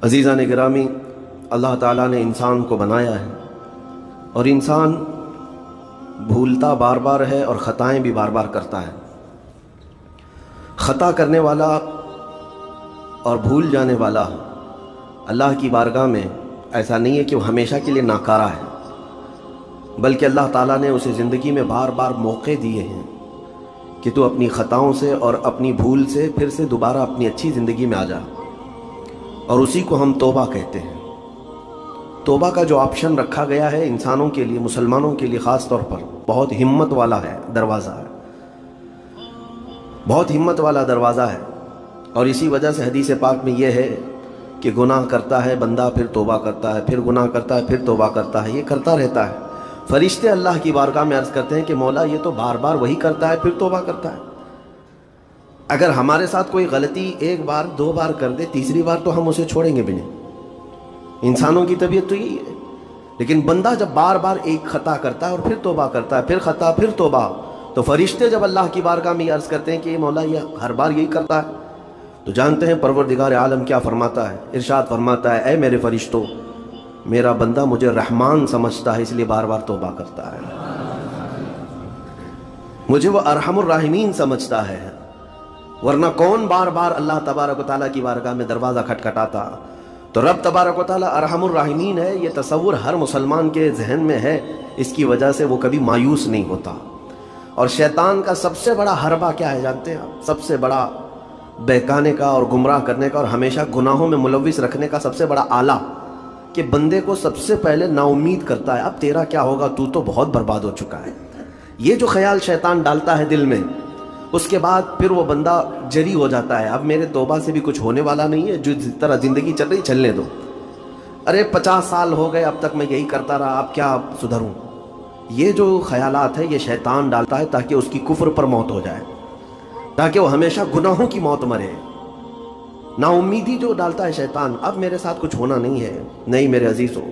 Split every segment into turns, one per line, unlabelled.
عزیزان گرامی، اللہ تعالیٰ نے انسان کو بنایا ہے اور انسان بھولتا بار بار ہے اور خطائیں بھی بار بار کرتا ہے۔ خطا کرنے والا اور بھول جانے والا اللہ کی بارگاہ میں ایسا نہیں ہے کہ وہ ہمیشہ کے لیے ناکارہ ہے، بلکہ اللہ تعالیٰ نے اسے زندگی میں بار بار موقع دیے ہیں کہ تو اپنی خطاؤں سے اور اپنی بھول سے پھر سے دوبارہ اپنی اچھی زندگی میں آ جا، اور اسی کو ہم توبہ کہتے ہیں۔ توبہ کا جو آپشن رکھا گیا ہے انسانوں کے لیے، مسلمانوں کے لیے خاص طور پر، بہت ہمت والا ہے، دروازہ ہے، بہت ہمت والا دروازہ ہے۔ اور اسی وجہ سے حدیث پاک میں یہ ہے کہ گناہ کرتا ہے بندہ، پھر توبہ کرتا ہے، پھر گناہ کرتا ہے، پھر توبہ کرتا ہے، یہ کرتا رہتا ہے۔ فرشتے اللہ کی بارگاہ میں عرض کرتے ہیں کہ مولا یہ تو بار بار وہی کرتا ہے، پھر توبہ کرتا ہے۔ اگر ہمارے ساتھ کوئی غلطی ایک بار دو بار کر دے، تیسری بار تو ہم اسے چھوڑیں گے بھی نہیں۔ انسانوں کی طبیعت تو یہی ہے، لیکن بندہ جب بار بار ایک خطا کرتا ہے اور پھر توبہ کرتا ہے، پھر خطا پھر توبہ، تو فرشتے جب اللہ کی بارگاہ میں یہ عرض کرتے ہیں کہ مولا یہ ہر بار یہی کرتا ہے، تو جانتے ہیں پروردگار عالم کیا فرماتا ہے؟ ارشاد فرماتا ہے، اے میرے فرشتوں، میرا بندہ مجھے رحمان سمجھتا ہے اس لیے بار بار توبہ کرتا ہے، مجھے وہ ارحم الراحمین سمجھتا ہے، ورنہ کون بار بار اللہ تبارک و تعالیٰ کی بارگاہ میں دروازہ کھٹکھٹاتا؟ تو رب تبارک و تعالیٰ ارحم الراحمین ہے، یہ تصور ہر مسلمان کے ذہن میں ہے، اس کی وجہ سے وہ کبھی مایوس نہیں ہوتا۔ اور شیطان کا سب سے بڑا حربہ کیا ہے جانتے ہیں آپ؟ سب سے بڑا بہکانے کا اور گمراہ کرنے کا اور ہمیشہ گناہوں میں ملوث رکھنے کا سب سے بڑا آلہ، کہ بندے کو سب سے پہلے نا امید کرتا ہے، اب تیرا کیا ہوگا، تو بہت برباد ہو چکا ہے۔ یہ جو خیال شیطان ڈالتا ہے دل میں، اس کے بعد پھر وہ بندہ جری ہو جاتا ہے، اب میرے توبہ سے بھی کچھ ہونے والا نہیں ہے، جو جس طرح زندگی چل رہی چلنے دو، ارے 50 سال ہو گئے اب تک میں یہی کرتا رہا، اب کیا سدھروں۔ یہ جو خیالات ہے یہ شیطان ڈالتا ہے تاکہ اس کی کفر پر موت ہو جائے، تاکہ وہ ہمیشہ گناہوں کی موت مرے۔ نا امیدی جو ڈالتا ہے شیطان، اب میرے ساتھ کچھ ہونا نہیں ہے۔ نہیں میرے عزیزوں،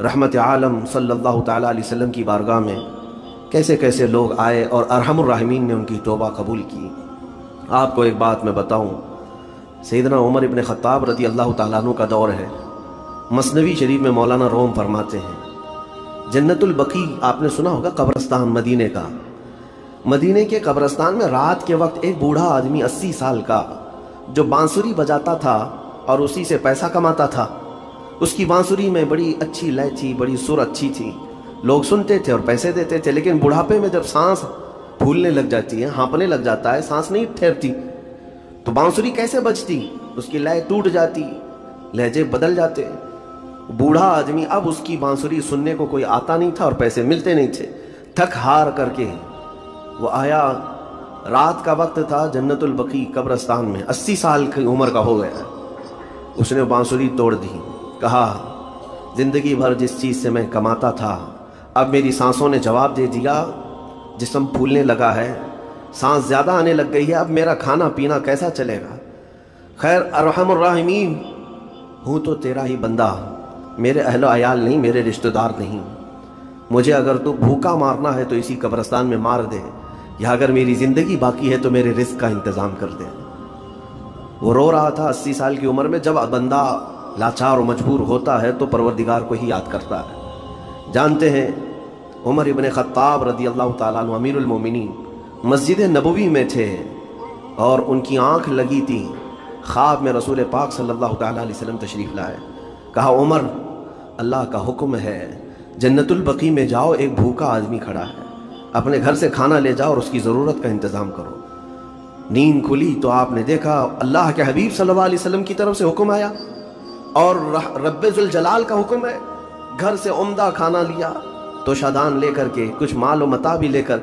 رحمت عالم صلی اللہ تعالیٰ علیہ وسلم کی بارگاہ میں کیسے کیسے لوگ آئے اور ارحم الراحمین نے ان کی توبہ قبول کی۔ آپ کو ایک بات میں بتاؤں، سیدنا عمر ابن خطاب رضی اللہ تعالیٰ عنہ کا دور ہے، مثنوی شریف میں مولانا روم فرماتے ہیں، جنت البقیع آپ نے سنا ہوگا، قبرستان مدینے کا، مدینے کے قبرستان میں رات کے وقت ایک بوڑھا آدمی 80 سال کا جو بانسری بجاتا تھا اور اسی سے پیسہ کماتا تھا، اس کی بانسری میں بڑی اچھی لے تھی، بڑی سر اچھی تھی، لوگ سنتے تھے اور پیسے دیتے تھے، لیکن بڑھاپے میں جب سانس پھولنے لگ جاتی ہے، ہانپنے لگ جاتا ہے، سانس نہیں ٹھہرتی، تو بانسری کیسے بجتی؟ اس کی لے ٹوٹ جاتی، لہجے بدل جاتے۔ بوڑھا آدمی، اب اس کی بانسری سننے کو کوئی آتا نہیں تھا اور پیسے ملتے نہیں تھے، تھک ہار کر کے وہ آیا، رات کا وقت تھا، جنت البقیع قبرستان میں، 80 سال کی عمر کا ہو گیا، اس نے بانسری توڑ دی، کہا زندگی بھر جس چیز سے میں کماتا تھا اب میری سانسوں نے جواب دے دیا، جسم پھولنے لگا ہے، سانس زیادہ آنے لگ گئی ہے، اب میرا کھانا پینا کیسا چلے گا؟ خیر ارحم الراحمین، ہوں تو تیرا ہی بندہ، میرے اہل و عیال نہیں، میرے رشتہ دار نہیں، مجھے اگر تو بھوکا مارنا ہے تو اسی قبرستان میں مار دے، یا اگر میری زندگی باقی ہے تو میرے رزق کا انتظام کر دے۔ وہ رو رہا تھا 80 سال کی عمر میں۔ جب بندہ لاچار و مجبور ہوتا ہے تو پروردگار کو ہی یاد کرتا ہے۔ جانتے ہیں عمر ابن خطاب رضی اللہ تعالیٰ عنہ امیر المومنین مسجد نبوی میں تھے اور ان کی آنکھ لگی تھی، خواب میں رسول پاک صلی اللہ تعالیٰ علیہ وسلم تشریف لائے، کہا عمر اللہ کا حکم ہے جنت البقیع میں جاؤ، ایک بھوکا آدمی کھڑا ہے، اپنے گھر سے کھانا لے جاؤ اور اس کی ضرورت کا انتظام کرو۔ نیند کھلی تو آپ نے دیکھا اللہ کے حبیب صلی اللہ علیہ وسلم کی طرف سے حکم آیا اور رب ذوالجلال کا حکم ہے، گھر سے عمدہ کھانا لیا، تو شادان لے کر کے کچھ مال و متاع بھی لے کر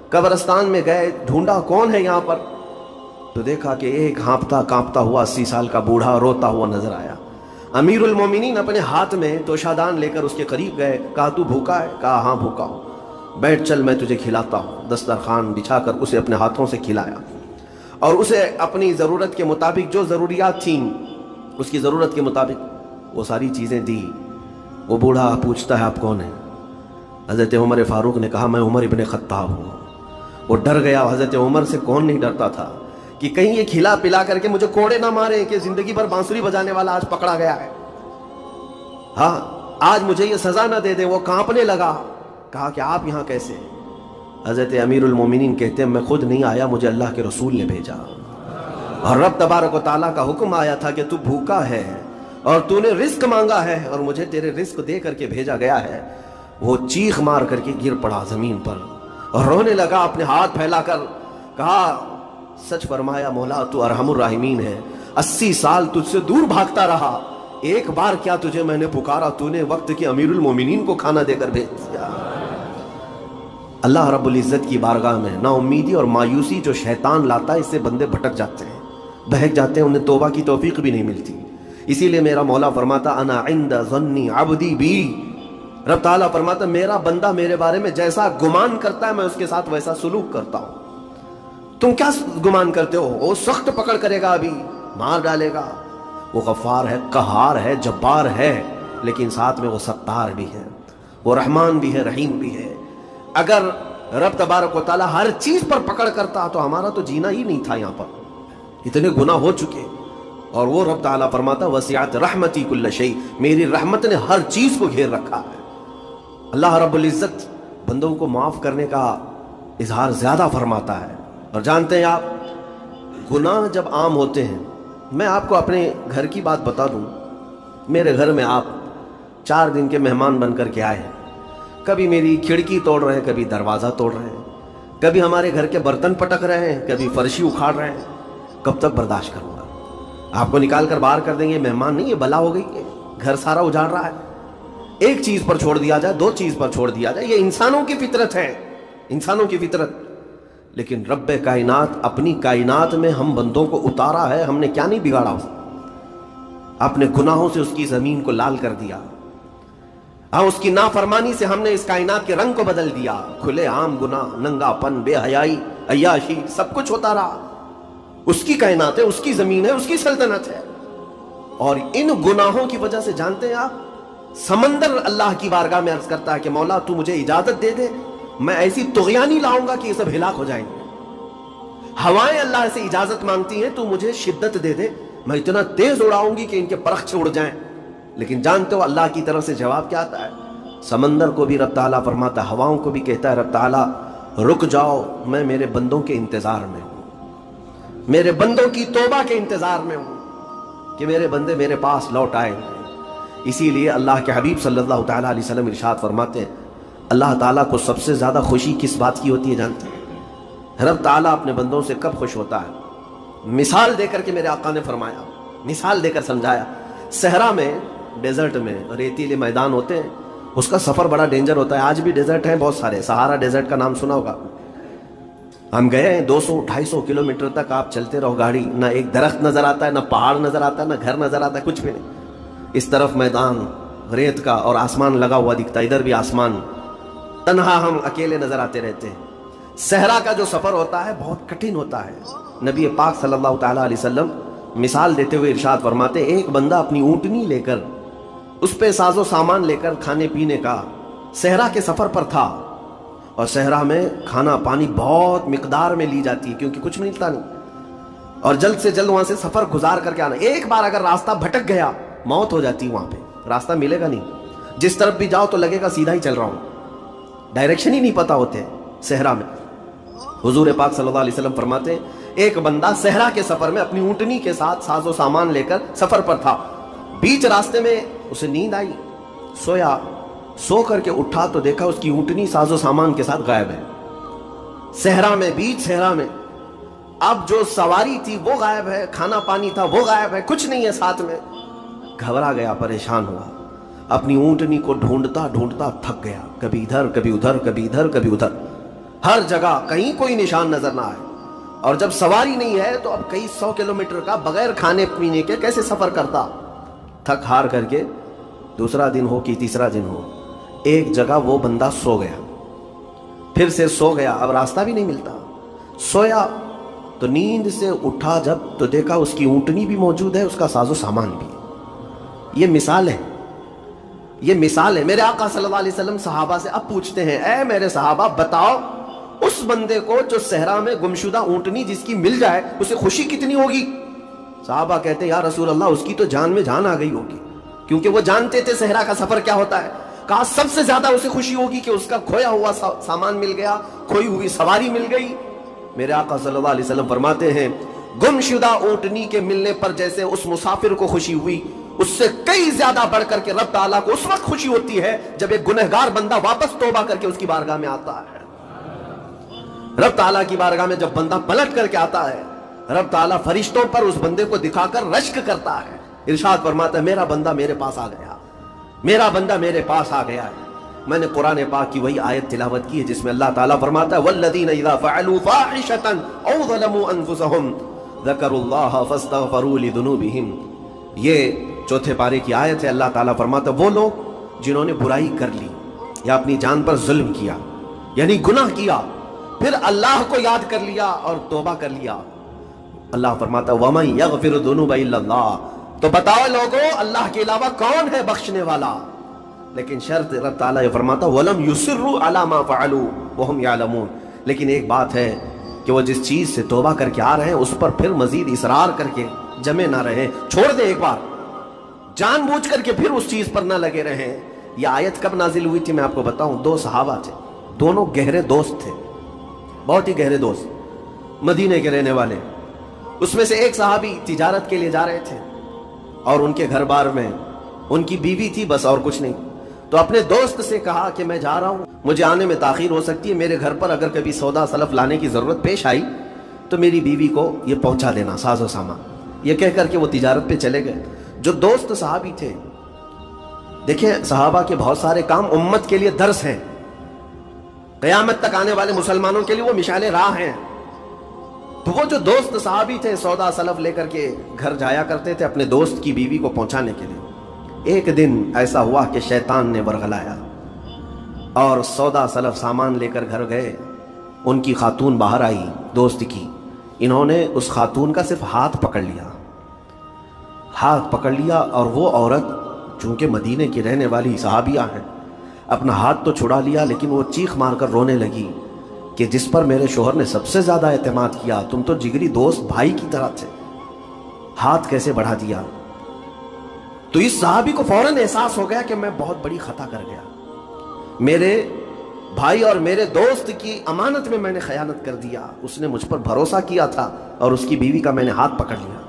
قبرستان میں گئے، ڈھونڈا کون ہے یہاں پر، تو دیکھا کہ ایک ہانپتا کانپتا ہوا 80 سال کا بوڑھا روتا ہوا نظر آیا۔ امیر المومنین اپنے ہاتھ میں تو شادان لے کر اس کے قریب گئے، کہا تو بھوکا ہے؟ کہا ہاں بھوکا ہوں، بیٹھ چل میں تجھے کھلاتا ہوں۔ دسترخوان بچھا کر اسے اپنے ہاتھوں سے کھلایا اور اسے اپنی ضرورت کے مطابق جو ضروریات تھیں اس کی ضرورت کے مطابق وہ ساری چیزیں دی۔ وہ بوڑھا پوچھتا ہے آپ کون ہیں؟ حضرت عمر فاروق نے کہا میں عمر ابن خطاب ہوں۔ وہ ڈر گیا، حضرت عمر سے کون نہیں ڈرتا تھا، کہ کہیں یہ کھلا پلا کر کے مجھے کوڑے نہ مارے کہ زندگی بھر بانسری بجانے والا آج پکڑا گیا ہے، ہاں آج مجھے یہ سزا نہ دے دے۔ وہ کانپنے لگا، کہا کہ آپ یہاں کیسے؟ حضرت امیر المومنین کہتے ہیں میں خود نہیں آیا، مجھے اللہ کے رسول نے بھیجا، اور رب تبارک و تعالیٰ کا حکم آیا تھا کہ تو بھوکا ہے اور تو نے رزق مانگا ہے اور مجھے تیرے رزق دے کر کے بھیجا گیا ہے۔ وہ چیخ مار کر کے گر پڑا زمین پر اور رونے لگا، اپنے ہاتھ پھیلا کر کہا سچ فرمایا مولا تو ارحم الراحمین ہے، 80 سال تجھ سے دور بھاگتا رہا، ایک بار کیا تجھے میں نے پکارا، تو نے وقت کے امیر المومنین کو کھانا دے کر بھیج دیا۔ اللہ رب العزت کی بارگاہ میں نا امیدی اور مایوسی جو شیطان لاتا ہے، اس سے بندے بھٹک جاتے ہیں، بہک جاتے ہیں، انہیں توبہ کی توفیق بھی نہیں ملتی۔ اسی لیے میرا مولا فرماتا انا عند ظن عبدی بی، رب تعالیٰ فرماتا میرا بندہ میرے بارے میں جیسا گمان کرتا ہے میں اس کے ساتھ ویسا سلوک کرتا ہوں۔ تم کیا گمان کرتے ہو؟ وہ سخت پکڑ کرے گا، ابھی مار ڈالے گا، وہ غفار ہے، قہار ہے، جبار ہے، لیکن ساتھ میں وہ ستار بھی ہے، وہ رحمان بھی ہے، رحیم بھی ہے۔ اگر رب تبارک و تعالیٰ ہر چیز پر پکڑ کرتا تو ہمارا تو جینا ہی نہیں تھا، یہاں پر اتنے گناہ ہو چکے۔ اور وہ رب تعالیٰ فرماتا وسعت رحمتی کل شیء، میری رحمت نے ہر چیز کو گھیر رکھا ہے۔ اللہ رب العزت بندوں کو معاف کرنے کا اظہار زیادہ فرماتا ہے۔ اور جانتے ہیں آپ، گناہ جب عام ہوتے ہیں، میں آپ کو اپنے گھر کی بات بتا دوں، میرے گھر میں آپ 4 دن کے مہمان بن کر کے آئے ہیں، کبھی میری کھڑکی توڑ رہے ہیں، کبھی دروازہ توڑ رہے ہیں، کبھی ہمارے گھر کے برتن پٹک رہے ہیں، کبھی فرشی اکھاڑ رہے ہیں، کب تک برداشت کروں گا؟ آپ کو نکال کر باہر کر دیں گے، مہمان نہیں، یہ بلا ہو گئی ہے، گھر سارا اجاڑ رہا ہے۔ ایک چیز پر چھوڑ دیا جائے، 2 چیز پر چھوڑ دیا جائے، یہ انسانوں کی فطرت ہے، انسانوں کی فطرت۔ لیکن رب کائنات اپنی کائنات میں ہم بندوں کو اتارا ہے، ہم نے کیا نہیں بگاڑا اسے؟ اپنے گناہوں سے اس کی زمین کو لال کر دیا، ہاں اس کی نافرمانی سے ہم نے اس کائنات کے رنگ کو بدل دیا، کھلے عام گناہ، ننگا پن، بے حیائی، عیاشی، سب کچھ ہوتا رہا۔ اس کی کائنات ہے، اس کی زمین ہے، اس کی سلطنت ہے۔ اور ان گناہوں کی وجہ سے جانتے ہیں آپ، سمندر اللہ کی بارگاہ میں عرض کرتا ہے کہ مولا تو مجھے اجازت دے دے، میں ایسی طغیانی لاؤں گا کہ یہ سب ہلاک ہو جائیں گے۔ ہوائیں اللہ سے اجازت مانگتی ہیں تو مجھے شدت دے دے، میں اتنا تیز اڑاؤں گی کہ ان کے پرخ چھوڑ جائیں۔ لیکن جانتے ہو اللہ کی طرف سے جواب کیا آتا ہے؟ سمندر کو بھی رب تعالیٰ فرماتا ہے، ہواؤں کو بھی کہتا ہے رب تعالیٰ رک جاؤ، میں میرے بندوں کے انتظار میں ہوں، میرے بندوں کی توبہ کے انتظار میں ہوں کہ میرے بندے میرے پاس لوٹ آئیں گے۔ اسی لیے اللہ کے حبیب صلی اللہ تعالیٰ علیہ وسلم ارشاد فرماتے ہیں، اللہ تعالیٰ کو سب سے زیادہ خوشی کس بات کی ہوتی ہے جانتے ہیں؟ رب تعالیٰ اپنے بندوں سے کب خوش ہوتا ہے؟ مثال دے کر کے میرے آقا نے فرمایا، مثال دے کر سمجھایا۔ صحرا میں، ڈیزرٹ میں ریتیلے میدان ہوتے ہیں، اس کا سفر بڑا ڈینجر ہوتا ہے۔ آج بھی ڈیزرٹ ہیں بہت سارے، سہارا ڈیزرٹ کا نام سنا ہوگا، ہم گئے ہیں 200-250 کلومیٹر تک آپ چلتے رہو گاڑی، نہ ایک درخت نظر آتا ہے، نہ پہاڑ نظر آتا ہے، نہ گھر نظر آتا ہے، کچھ بھی نہیں۔ اس طرف میدان ریت کا اور آسمان لگا ہوا دکھتا ہے، ادھر بھی آسمان، تنہا ہم اکیلے نظر آتے رہتے ہیں۔ صحرا کا جو سفر ہوتا ہے بہت کٹھن ہوتا ہے۔ نبی پاک صلی اللہ تعالیٰ علیہ وسلم مثال دیتے ہوئے ارشاد فرماتے، ایک بندہ اپنی اونٹنی لے کر، اس پہ ساز و سامان لے کر کھانے پینے کا صحرا کے سفر پر تھا، اور صحرا میں کھانا پانی بہت مقدار میں لی جاتی ہے کیونکہ کچھ ملتا نہیں، اور جلد سے جلد وہاں سے سفر گزار کر کے آنا۔ ایک بار اگر راستہ بھٹک گیا موت ہو جاتی، وہاں پہ راستہ ملے گا نہیں، جس طرف بھی جاؤ تو لگے گا سیدھا ہی چل رہا ہوں، ڈائریکشن ہی نہیں پتا ہوتے صحرا میں۔ حضور پاک صلی اللہ علیہ وسلم فرماتے ہیں، ایک بندہ صحرا کے سفر میں اپنی اونٹنی کے ساتھ ساز و سامان لے کر سفر پر تھا، بیچ راستے میں اسے نیند آئی، سویا، سو کر کے اٹھا تو دیکھا اس کی اونٹنی ساز و سامان کے ساتھ غائب ہے، صحرا میں، بیچ صحرا میں۔ اب جو سواری تھی وہ غائب ہے، کھانا پانی تھا وہ غائب ہے، کچھ نہیں ہے ساتھ میں۔ گھبرا گیا، پریشان ہوا، اپنی اونٹنی کو ڈھونڈتا ڈھونڈتا تھک گیا، کبھی ادھر کبھی ادھر، کبھی ادھر کبھی ادھر، ہر جگہ کہیں کوئی نشان نظر نہ آئے۔ اور جب سواری نہیں ہے تو اب کئی 100 کلومیٹر کا بغیر کھانے پینے کے کیسے سفر کرتا؟ تھک ہار کر کے دوسرا دن ہو کہ تیسرا دن ہو، ایک جگہ وہ بندہ سو گیا، پھر سے سو گیا، اب راستہ بھی نہیں ملتا، سویا تو نیند سے اٹھا جب تو دیکھا اس کی اونٹنی بھی موجود ہے، اس کا ساز و سامان بھی۔ یہ مثال ہے، یہ مثال ہے۔ میرے آقا صلی اللہ علیہ وسلم صحابہ سے اب پوچھتے ہیں، اے میرے صحابہ بتاؤ اس بندے کو جو صحرا میں گمشدہ اونٹنی جس کی مل جائے اسے خوشی کتنی ہوگی؟ صحابہ کہتے یا رسول اللہ اس کی تو جان میں جان آ گئی ہوگی، کیونکہ وہ جانتے تھے صحرا کا سفر کیا ہوتا ہے۔ کہا سب سے زیادہ اسے خوشی ہوگی کہ اس کا کھویا ہوا سامان مل گیا، کھوئی ہوئی سواری مل گئی۔ میرے آقا صلی اللہ علیہ وسلم فرماتے ہیں گمشدہ اونٹنی کے ملنے پر جیسے اس مسافر کو خوشی ہوئی، اس سے کئی زیادہ بڑھ کر کے رب تعالیٰ کو اس وقت خوشی ہوتی ہے جب ایک گنہگار بندہ واپس توبہ کر کے اس کی بارگاہ میں آتا ہے۔ رب تعالیٰ کی بارگاہ میں جب بندہ پلٹ کر کے آتا ہے، رب تعالیٰ فرشتوں پر اس بندے کو دکھا کر رشک کرتا ہے، ارشاد فرماتا ہے میرا بندہ میرے پاس آ گیا، میرا بندہ میرے پاس آ گیا ہے۔ میں نے قرآن پاک کی وہی آیت تلاوت کی ہے جس میں اللہ تعالیٰ فرماتا ہے وَالَّذِينَ إِذَا فَعَلُوا فَاحِشَةً أَوْ ظَلَمُوا أَنفُسَهُمْ ذَكَرُوا اللَّهَ فَاسْتَغْفَرُوا لِذُنُوبِهِمْ۔ یہ چوتھے پارے کی آیت ہے۔ اللہ تعالیٰ فرماتا ہے وہ لوگ جنہوں نے برائی کر لی یا اپنی جان پر ظلم کیا، یعنی گناہ کیا، پھر اللہ کو یاد کر لیا اور توبہ کر لیا، اللہ فرماتا ہے وَمَن يَغْفِرُ الذُّنُوبَ إِلَّا اللَّهُ، تو بتاؤ لوگوں اللہ کے علاوہ کون ہے بخشنے والا؟ لیکن شرط رب تعالیٰ یہ فرماتا وَلَمْ يُصِرُّوا عَلَى مَا فَعَلُوا وَهُمْ يَعْلَمُونَ، لیکن ایک بات ہے کہ وہ جس چیز سے توبہ کر کے آ رہے ہیں اس پر پھر مزید اصرار کر کے جمے نہ رہیں، چھوڑ دیں ایک بار، جان بوجھ کر کے پھر اس چیز پر نہ لگے رہیں۔ یہ آیت کب نازل ہوئی تھی میں آپ کو بتاؤں، دو صحابہ تھے، دونوں گہرے دوست تھے، بہت ہی گہرے دوست، مدینے کے رہنے والے۔ اس میں سے ایک صحابی تجارت کے لیے جا رہے تھے اور ان کے گھر بار میں ان کی بیوی تھی بس اور کچھ نہیں، تو اپنے دوست سے کہا کہ میں جا رہا ہوں، مجھے آنے میں تاخیر ہو سکتی ہے، میرے گھر پر اگر کبھی سودا سلف لانے کی ضرورت پیش آئی تو میری بیوی کو یہ پہنچا دینا ساز و سامان۔ یہ کہہ کر کے وہ تجارت پہ چلے گئے۔ جو دوست صحابی تھے، دیکھیں صحابہ کے بہت سارے کام امت کے لیے درس ہیں، قیامت تک آنے والے مسلمانوں کے لیے وہ مشعل راہ ہیں۔ تو وہ جو دوست صحابی تھے سودا سلف لے کر کے گھر جایا کرتے تھے اپنے دوست کی بیوی کو پہنچانے کے لیے۔ ایک دن ایسا ہوا کہ شیطان نے ورغلایا اور سودا سلف سامان لے کر گھر گئے۔ ان کی خاتون باہر آئی دوست کی، انہوں نے اس خاتون کا صرف ہاتھ پکڑ لیا، ہاتھ پکڑ لیا، اور وہ عورت چونکہ مدینے کی رہنے والی صحابیہ ہیں، اپنا ہاتھ تو چھڑا لیا لیکن وہ چیخ مار کر رونے لگی کہ جس پر میرے شوہر نے سب سے زیادہ اعتماد کیا، تم تو جگری دوست بھائی کی طرح تھے، ہاتھ کیسے بڑھا دیا؟ تو اس صحابی کو فوراً احساس ہو گیا کہ میں بہت بڑی خطا کر گیا، میرے بھائی اور میرے دوست کی امانت میں نے خیانت کر دیا، اس نے مجھ پر بھروسہ کیا تھا اور اس کی بیوی کا میں نے ہاتھ پکڑ لیا۔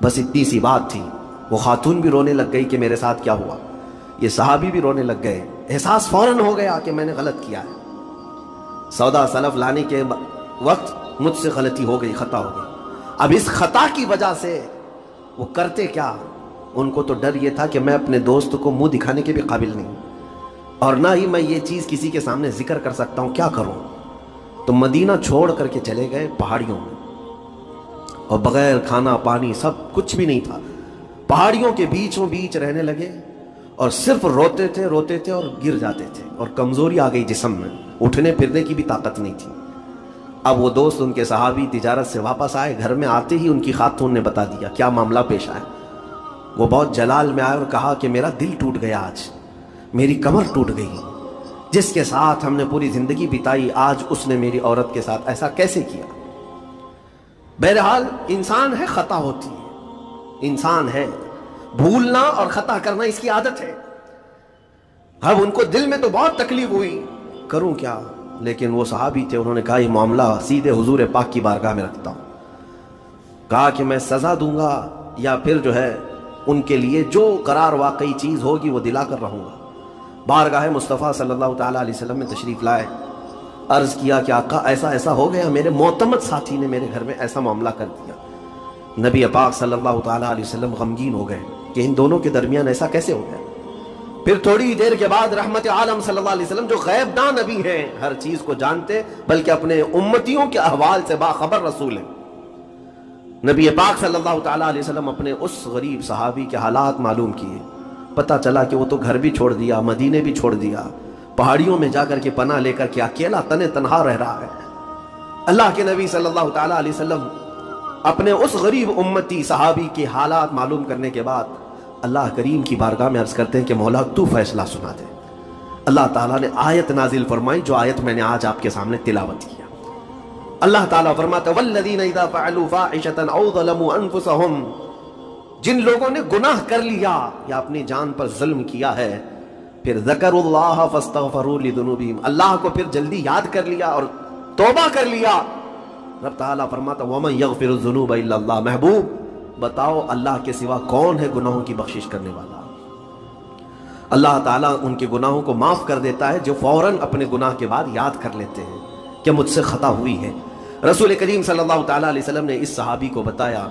بس اتنی سی بات تھی، وہ خاتون بھی رونے لگ گئی کہ میرے ساتھ کیا ہوا، یہ صحابی بھی رونے لگ گئے، احساس فوراً ہو گیا کہ میں نے غلط کیا ہے، سودا سلف لانے کے وقت مجھ سے غلطی ہو گئی، خطا ہو گئی۔ اب اس خطا کی وجہ سے وہ کرتے کیا؟ ان کو تو ڈر یہ تھا کہ میں اپنے دوست کو منہ دکھانے کے بھی قابل نہیں، اور نہ ہی میں یہ چیز کسی کے سامنے ذکر کر سکتا ہوں، کیا کروں؟ تو مدینہ چھوڑ کر کے چلے گئے پہاڑیوں میں، اور بغیر کھانا پانی سب کچھ بھی نہیں تھا، پہاڑیوں کے بیچوں بیچ رہنے لگے، اور صرف روتے تھے اور گر جاتے تھے، اور کمزوری آ گئی جسم میں، اٹھنے پھرنے کی بھی طاقت نہیں تھی۔ اب وہ دوست ان کے صحابی تجارت سے واپس آئے، گھر میں آتے ہی ان کی خاتون نے بتا دیا کیا معاملہ پیش آیا۔ وہ بہت جلال میں آئے اور کہا کہ میرا دل ٹوٹ گیا، آج میری کمر ٹوٹ گئی، جس کے ساتھ ہم نے پوری زندگی بتائی آج اس نے میری عورت کے ساتھ ایسا کیسے کیا؟ بہرحال انسان ہے، خطا ہوتی ہے، انسان ہے، بھولنا اور خطا کرنا اس کی عادت ہے۔ اب ان کو دل میں تو بہت تکلیف ہوئی، کروں کیا؟ لیکن وہ صحابی تھے، انہوں نے کہا یہ معاملہ سیدھے حضور پاک کی بارگاہ میں رکھتا ہوں، کہا کہ میں سزا دوں گا یا پھر جو ہے ان کے لیے جو قرار واقعی چیز ہوگی وہ دلا کر رہوں گا۔ بارگاہ مصطفیٰ صلی اللہ تعالیٰ علیہ وسلم میں تشریف لائے، عرض کیا کہ آقا ایسا ایسا ہو گیا، میرے معتمد ساتھی نے میرے گھر میں ایسا معاملہ کر دیا۔ نبی پاک صلی اللہ تعالیٰ علیہ وسلم غمگین ہو گئے کہ ان دونوں کے درمیان ایسا کیسے ہو گیا۔ پھر تھوڑی دیر کے بعد رحمت عالم صلی اللہ علیہ وسلم جو غیب داں نبی ہیں، ہر چیز کو جانتے بلکہ اپنے امتیوں کے احوال سے باخبر رسول ہیں، نبی پاک صلی اللہ تعالیٰ علیہ وسلم اپنے اس غریب صحابی کے حالات معلوم کیے، پتہ چلا کہ وہ تو گھر بھی چھوڑ دیا، مدینے بھی چھوڑ دیا، پہاڑیوں میں جا کر کے پناہ لے کر کے اکیلا تنہا رہ رہا ہے۔ اللہ کے نبی صلی اللہ تعالیٰ علیہ وسلم اپنے اس غریب امتی صحابی کے حالات معلوم کرنے کے بعد اللہ کریم کی بارگاہ میں عرض کرتے ہیں کہ مولا تو فیصلہ سنا دے، اللہ تعالیٰ نے آیت نازل فرمائی، جو آیت میں نے آج آپ کے سامنے تلاوت کیا۔ اللہ تعالیٰ فرماتا ہے والذین اذا فعلوا فاحشۃ او ظلموا انفسهم، جن لوگوں نے گناہ کر لیا یا اپنی جان پر ظلم کیا ہے، پھر ذکروا اللہ فاستغفروا لذنوبہم، اللہ کو پھر جلدی یاد کر لیا اور توبہ کر لیا، رب تعالیٰ فرماتا وَمَن يَغْفِرُ الذُّنُوبَ إِلَّا اللَّهُ، محبوب بتاؤ اللہ کے سوا کون ہے گناہوں کی بخشش کرنے والا؟ اللہ تعالیٰ ان کے گناہوں کو معاف کر دیتا ہے جو فوراً اپنے گناہ کے بعد یاد کر لیتے ہیں کہ مجھ سے خطا ہوئی ہے۔ رسول کریم صلی اللہ تعالیٰ علیہ وسلم نے اس صحابی کو بتایا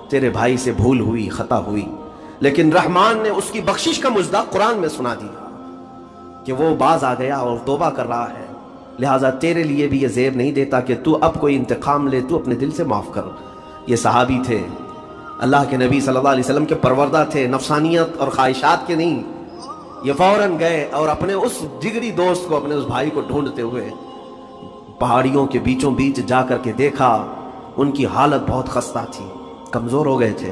تیرے بھائی سے بھول ہوئی، خطا ہوئی، لیکن رحمان نے اس کی بخشش کا مژدہ قرآن میں سنا دیا کہ وہ باز آ گیا اور توبہ کر رہا ہے، لہٰذا تیرے لیے بھی یہ زیب نہیں دیتا کہ تو اب کوئی انتقام لے، تو اپنے دل سے معاف کر۔ یہ صحابی تھے، اللہ کے نبی صلی اللہ علیہ وسلم کے پروردہ تھے، نفسانیت اور خواہشات کے نہیں۔ یہ فوراً گئے اور اپنے اس جگری دوست کو، اپنے اس بھائی کو ڈھونڈتے ہوئے پہاڑیوں کے بیچوں بیچ جا کر کے دیکھا، ان کی حالت بہت خستہ تھی، کمزور ہو گئے تھے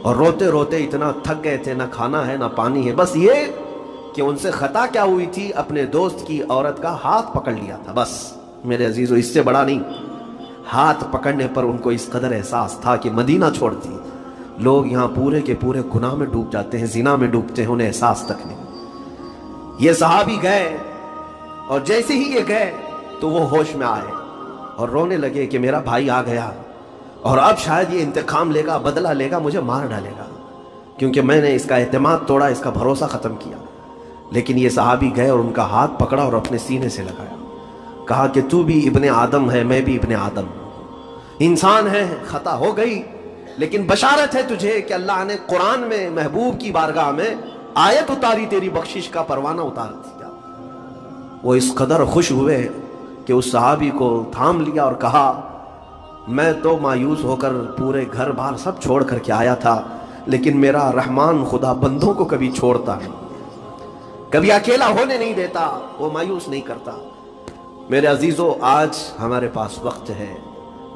اور روتے روتے اتنا تھک گئے تھے، نہ کھانا ہے نہ پانی ہے، بس یہ کہ ان سے خطا کیا ہوئی تھی، اپنے دوست کی عورت کا ہاتھ پکڑ لیا تھا، بس میرے عزیزو اس سے بڑا نہیں۔ ہاتھ پکڑنے پر ان کو اس قدر احساس تھا کہ مدینہ چھوڑ دی، لوگ یہاں پورے کے پورے گناہ میں ڈوب جاتے ہیں، زنا میں ڈوبتے ہیں، انہیں احساس تک نہیں۔ یہ صحابی گئے اور جیسے ہی یہ گئے تو وہ ہوش میں آئے اور رونے لگے کہ میرا بھائی آ گیا اور اب شاید یہ انتقام لے گا، بدلہ لے گا، مجھے مار ڈالے گا، کیونکہ میں نے اس کا اعتماد توڑا، اس کا بھروسہ ختم کیا۔ لیکن یہ صحابی گئے اور ان کا ہاتھ پکڑا اور اپنے سینے سے لگایا، کہا کہ تو بھی ابن آدم ہے، میں بھی ابن آدم ہوں، انسان ہے، خطا ہو گئی، لیکن بشارت ہے تجھے کہ اللہ نے قرآن میں محبوب کی بارگاہ میں آیت اتاری، تیری بخشش کا پروانہ اتار دیا۔ وہ اس قدر خوش ہوئے کہ اس صحابی کو تھام لیا اور کہا میں تو مایوس ہو کر پورے گھر بار سب چھوڑ کر کے آیا تھا، لیکن میرا رحمان خدا بندوں کو کبھی چھوڑتا نہیں، کبھی اکیلا ہونے نہیں دیتا، وہ مایوس نہیں کرتا۔ میرے عزیزو آج ہمارے پاس وقت ہے،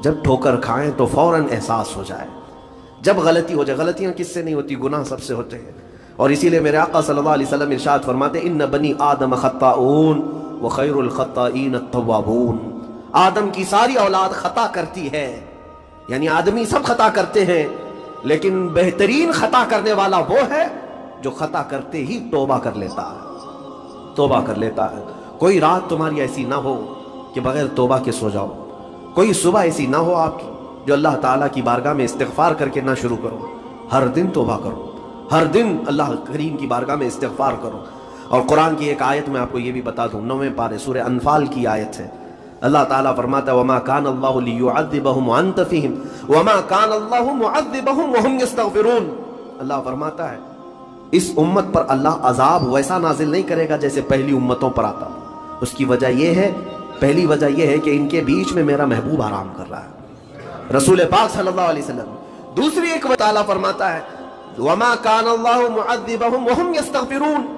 جب ٹھوکر کھائیں تو فوراً احساس ہو جائے، جب غلطی ہو جائے، غلطیاں کس سے نہیں ہوتی، گناہ سب سے ہوتے ہیں، اور اسی لیے میرے آقا صلی اللہ علیہ وسلم ارشاد فرماتے ان بنی آدم خطاؤون وخیر الخطائین التوابون، آدم کی ساری اولاد خطا کرتی ہے، یعنی آدمی سب خطا کرتے ہیں، لیکن بہترین خطا کرنے والا وہ ہے جو خطا کرتے ہی توبہ کر لیتا ہے، توبہ کر لیتا ہے۔ کوئی رات تمہاری ایسی نہ ہو کہ بغیر توبہ کے سو جاؤ، کوئی صبح ایسی نہ ہو آپ کی جو اللہ تعالیٰ کی بارگاہ میں استغفار کر کے نہ شروع کرو، ہر دن توبہ کرو، ہر دن اللہ کریم کی بارگاہ میں استغفار کرو۔ اور قرآن کی ایک آیت میں آپ کو یہ بھی بتا دوں، 9ویں پارے سورہ انفال کی آیت ہے، اللہ تعالیٰ فرماتا ہے وَمَا كَانَ اللَّهُ لِيُعَذِّبَهُمْ وَأَنْتَ فِيهِمْ وَمَا كَانَ اللَّهُ مُعَذِّبَهُمْ وَهُمْ يَسْتَغْفِرُونَ۔ اللہ فرماتا ہے اس امت پر اللہ عذاب ویسا نازل نہیں کرے گا جیسے پہلی امتوں پر آتا، اس کی وجہ یہ ہے، پہلی وجہ یہ ہے کہ ان کے بیچ میں میرا محبوب آرام کر رہا ہے، رسول پاک صلی اللہ علیہ وسلم۔ دوسری ایک تعالیٰ فرماتا ہے وَمَا كَانَ اللَّهُ مُعَذِّبَهُمْ وَهُمْ يَسْتَغْفِرُونَ،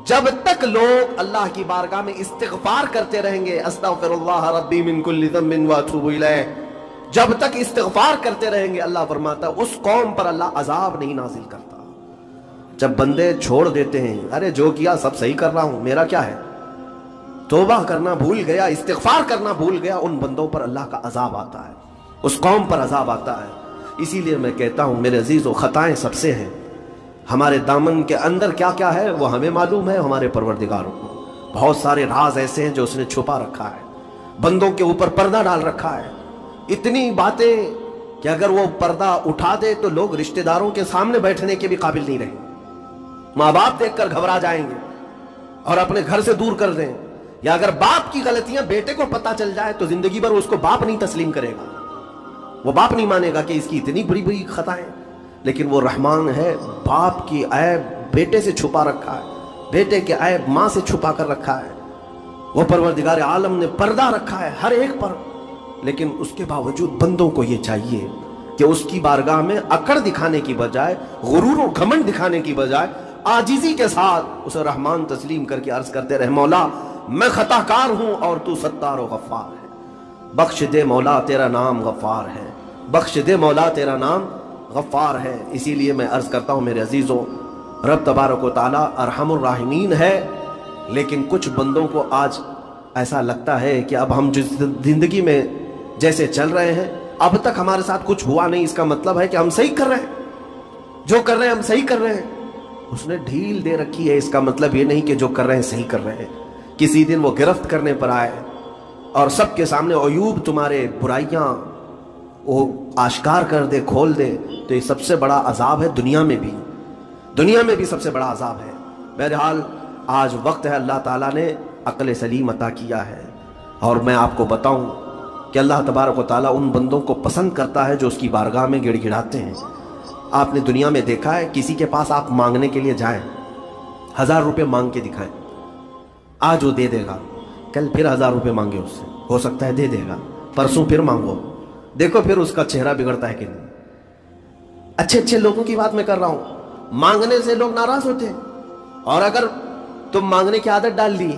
جب تک لوگ اللہ کی بارگاہ میں استغفار کرتے رہیں گے، استغفر اللہ ربی من کل ذنب واتوب الیہ، جب تک استغفار کرتے رہیں گے، اللہ فرماتا ہے اس قوم پر اللہ عذاب نہیں نازل کرتا۔ جب بندے چھوڑ دیتے ہیں، ارے جو کیا سب صحیح کر رہا ہوں، میرا کیا ہے، توبہ کرنا بھول گیا، استغفار کرنا بھول گیا، ان بندوں پر اللہ کا عذاب آتا ہے، اس قوم پر عذاب آتا ہے۔ اسی لیے میں کہتا ہوں میرے عزیزو خطائیں سب سے ہیں، ہمارے دامن کے اندر کیا کیا ہے وہ ہمیں معلوم ہے، ہمارے پروردگار کو بہت سارے راز ایسے ہیں جو اس نے چھپا رکھا ہے، بندوں کے اوپر پردہ ڈال رکھا ہے، اتنی باتیں کہ اگر وہ پردہ اٹھا دے تو لوگ رشتہ داروں کے سامنے بیٹھنے کے بھی قابل نہیں رہیں، ماں باپ دیکھ کر گھبرا جائیں گے اور اپنے گھر سے دور کر دیں، یا اگر باپ کی غلطیاں بیٹے کو پتہ چل جائے تو زندگی بھر اس کو باپ نہیں تسلیم کرے گا، وہ باپ نہیں مانے گا کہ اس کی اتنی بڑی بڑی خطائیں، لیکن وہ رحمان ہے، باپ کی عیب بیٹے سے چھپا رکھا ہے، بیٹے کے عیب ماں سے چھپا کر رکھا ہے، وہ پروردگار عالم نے پردہ رکھا ہے ہر ایک پر، لیکن اس کے باوجود بندوں کو یہ چاہیے کہ اس کی بارگاہ میں اکڑ دکھانے کی بجائے، غرور و گھمنڈ دکھانے کی بجائے عاجزی کے ساتھ اسے رحمان تسلیم کر کے عرض کرتے رہے مولا میں خطا کار ہوں اور تو ستار و غفار ہے، بخش دے مولا تیرا نام غفار ہے، بخش دے مولا تیرا نام غفار ہے۔ اسی لیے میں عرض کرتا ہوں میرے عزیزوں، رب تبارک و تعالی ارحم الراحمین ہے، لیکن کچھ بندوں کو آج ایسا لگتا ہے کہ اب ہم جس زندگی میں جیسے چل رہے ہیں اب تک ہمارے ساتھ کچھ ہوا نہیں، اس کا مطلب ہے کہ ہم صحیح کر رہے ہیں، جو کر رہے ہیں ہم صحیح کر رہے ہیں۔ اس نے ڈھیل دے رکھی ہے، اس کا مطلب یہ نہیں کہ جو کر رہے ہیں صحیح کر رہے ہیں۔ کسی دن وہ گرفت کرنے پر آئے اور سب کے سامنے عیوب تمہارے برائیاں وہ آشکار کر دے، کھول دے، تو یہ سب سے بڑا عذاب ہے دنیا میں بھی سب سے بڑا عذاب ہے۔ بہرحال آج وقت ہے، اللہ تعالیٰ نے عقل سلیم عطا کیا ہے، اور میں آپ کو بتاؤں کہ اللہ تبارک و تعالیٰ ان بندوں کو پسند کرتا ہے جو اس کی بارگاہ میں گڑ گڑاتے ہیں۔ آپ نے دنیا میں دیکھا ہے کسی کے پاس آپ مانگنے کے لیے جائیں، 1000 روپے مانگ کے دکھائیں، آج وہ دے دے گا، کل پھر 1000 روپے مانگے اس سے، ہو سکتا ہے دے دے گا، پرسوں پھر مانگو، دیکھو پھر اس کا چہرہ بگڑتا ہے کہ نہیں۔ اچھے لوگوں کی بات میں کر رہا ہوں، مانگنے سے لوگ ناراض ہوتے ہیں، اور اگر تم مانگنے کی عادت ڈال دی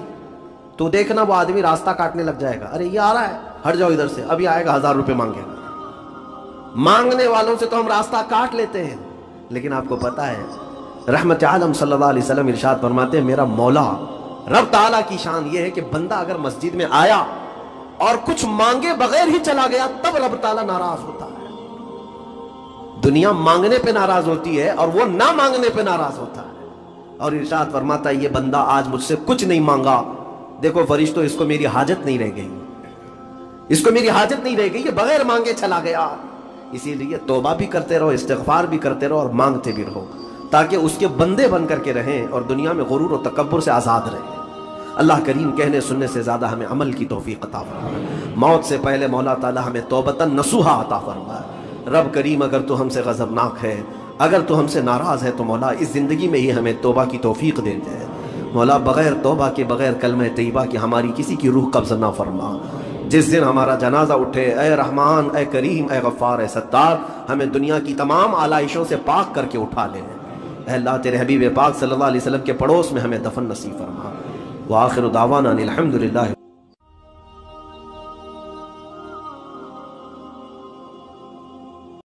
تو دیکھنا وہ آدمی راستہ کاٹنے لگ جائے گا، ارے یہ آ رہا ہے، ہٹ جاؤ ادھر سے، ابھی آئے گا 1000 روپے مانگے گا۔ مانگنے والوں سے تو ہم راستہ کاٹ لیتے ہیں، لیکن آپ کو پتا ہے رحمت عالم صلی اللہ علیہ وسلم ارشاد فرماتے ہیں میرا مولا رب تعالیٰ کی شان یہ ہے کہ بندہ اگر مسجد میں آیا اور کچھ مانگے بغیر ہی چلا گیا تب رب تعالیٰ ناراض ہوتا ہے۔ دنیا مانگنے پہ ناراض ہوتی ہے اور وہ نہ مانگنے پہ ناراض ہوتا ہے، اور ارشاد فرماتا ہے یہ بندہ آج مجھ سے کچھ نہیں مانگا، دیکھو فرشتوں اس کو میری حاجت نہیں رہ گئی، اس کو میری حاجت نہیں رہ گئی، یہ بغیر مانگے چلا گیا۔ اسی لیے توبہ بھی کرتے رہو، استغفار بھی کرتے رہو، اور مانگتے بھی رہو، تاکہ اس کے بندے بن کر کے رہیں اور دنیا میں غرور و تکبر سے آزاد رہیں۔ اللہ کریم کہنے سننے سے زیادہ ہمیں عمل کی توفیق عطا فرمائے، موت سے پہلے مولا تعالی ہمیں توبۃ نصوحا عطا فرمائے۔ رب کریم اگر تو ہم سے غضبناک ہے، اگر تو ہم سے ناراض ہے تو مولا اس زندگی میں ہی ہمیں توبہ کی توفیق دے دے۔ مولا بغیر توبہ کے، بغیر کلمہ طیبہ کے ہماری کسی کی روح قبض نہ فرما۔ جس دن ہمارا جنازہ اٹھے، اے رحمان، اے کریم، اے غفار، اے ستار، ہمیں دنیا کی تمام آلائشوں سے پاک کر کے اٹھا لے۔ اے اللہ تیرے حبیب پاک صلی اللہ علیہ وسلم کے پڑوس میں ہمیں دفن نصیب فرما۔ وآخر دعوانا الحمدللہ۔